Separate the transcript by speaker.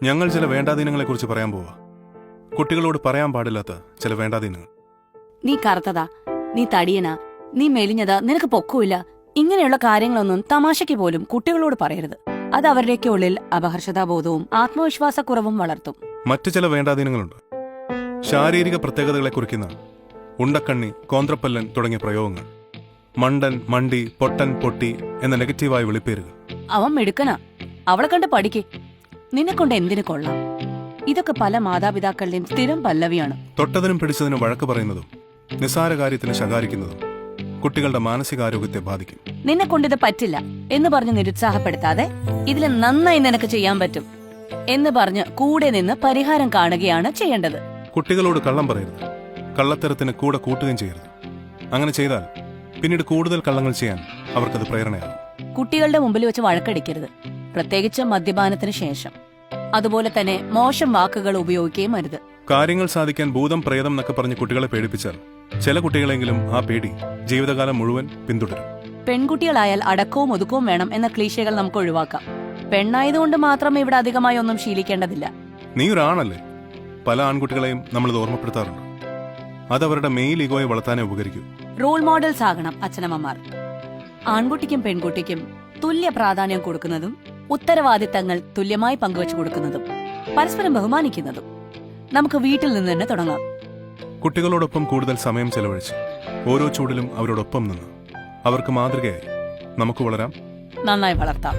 Speaker 1: ഞങ്ങൾ ചില വേണ്ടാധീനങ്ങളെക്കുറിച്ച് പറയാൻ പോവാ. കുട്ടികളോട് പറയാൻ പാടില്ലാത്ത ചില വേണ്ടാധീനങ്ങൾ.
Speaker 2: നീ കറുത്തതാ, നീ തടിയനാ, നീ മെലിഞ്ഞതാ, നിനക്ക് പൊക്കമില്ല, ഇങ്ങനെയുള്ള കാര്യങ്ങളൊന്നും തമാശയ്ക്ക് പോലും കുട്ടികളോട് പറയരുത്. അത് അവരുടെയൊക്കെ ഉള്ളിൽ അപഹർഷതാബോധവും ആത്മവിശ്വാസക്കുറവും വളർത്തും.
Speaker 1: മറ്റു ചില വേണ്ടാധീനങ്ങളുണ്ട്. ശാരീരിക പ്രത്യേകതകളെ കുറിക്കുന്ന ഉണ്ടക്കണ്ണി, കോന്ത്രപ്പല്ലൻ തുടങ്ങിയ പ്രയോഗങ്ങൾ, മണ്ടൻ, മണ്ടി, പൊട്ടൻ, പൊട്ടി എന്ന നെഗറ്റീവായ വിളിപ്പേരുകൾ.
Speaker 2: അവൻ മിടുക്കനാ, അവളെ കണ്ട് പഠിക്ക്, നിന്നെക്കൊണ്ട് എന്തിനു കൊള്ളാം. ഇതൊക്കെ പല മാതാപിതാക്കളുടെയും സ്ഥിരം പല്ലവിയാണ്.
Speaker 1: തൊട്ടതിനും പിടിച്ചതിനും വഴക്ക് പറയുന്നതും നിസ്സാര കാര്യത്തിന് ശകാരിക്കുന്നതും കുട്ടികളുടെ മാനസികാരോഗ്യത്തെ ബാധിക്കും.
Speaker 2: നിന്നെ കൊണ്ടിത് പറ്റില്ല എന്ന് പറഞ്ഞ് നിരുത്സാഹപ്പെടുത്താതെ ഇതിൽ നന്നായി നിനക്ക് ചെയ്യാൻ പറ്റും എന്ന് പറഞ്ഞ് കൂടെ നിന്ന് പരിഹാരം കാണുകയാണ് ചെയ്യേണ്ടത്.
Speaker 1: കുട്ടികളോട് കള്ളം പറയരുത്, കള്ളത്തരത്തിന് കൂടെ കൂട്ടുകയും ചെയ്യരുത്. അങ്ങനെ ചെയ്താൽ പിന്നീട് കൂടുതൽ കള്ളങ്ങൾ ചെയ്യാൻ അവർക്കത് പ്രേരണയാകും.
Speaker 2: കുട്ടികളുടെ മുമ്പിൽ വെച്ച് വഴക്കടിക്കരുത്, പ്രത്യേകിച്ച് മദ്യപാനത്തിന് ശേഷം. അതുപോലെ തന്നെ മോശം വാക്കുകൾ ഉപയോഗിക്കുകയും അരുത്.
Speaker 1: കാര്യങ്ങൾ സാധിക്കാൻ ഭൂതം, പ്രേതം എന്നൊക്കെ പറഞ്ഞ് കുട്ടികളെ പേടിപ്പിച്ചാൽ ചില കുട്ടികളെങ്കിലും ആ പേടി ജീവിതകാലം മുഴുവൻ പിന്തുടരും.
Speaker 2: പെൺകുട്ടികളായാൽ അടക്കവും ഒതുക്കവും വേണം എന്ന ക്ലീശകൾ നമുക്ക് ഒഴിവാക്കാം. പെണ്ണായതുകൊണ്ട് മാത്രം ഇവിടെ അധികമായി ഒന്നും ശീലിക്കേണ്ടതില്ല.
Speaker 1: നീ ഒരാണല്ലേ? പല ആൺകുട്ടികളെയും നമ്മളിത് ഓർമ്മപ്പെടുത്താറുണ്ട്. അതവരുടെ മെയിൽ ഈഗോയെ വളർത്താനേ ഉപകരിക്കൂ.
Speaker 2: റോൾ മോഡൽസ് ആകണം അച്ഛനമ്മമാർ. ആൺകുട്ടിക്കും പെൺകുട്ടിക്കും തുല്യ പ്രാധാന്യം കൊടുക്കുന്നതും ഉത്തരവാദിത്തങ്ങൾ തുല്യമായി പങ്കുവച്ചു കൊടുക്കുന്നതും പരസ്പരം ബഹുമാനിക്കുന്നതും നമുക്ക് വീട്ടിൽ നിന്ന് തന്നെ തുടങ്ങാം.
Speaker 1: കുട്ടികളോടൊപ്പം കൂടുതൽ സമയം ചെലവഴിച്ച് ഓരോ ചൂടിലും അവരോടൊപ്പം നിന്ന് അവർക്ക് മാതൃകയായി നമുക്ക് വളരാം,
Speaker 2: നന്നായി വളർത്താം.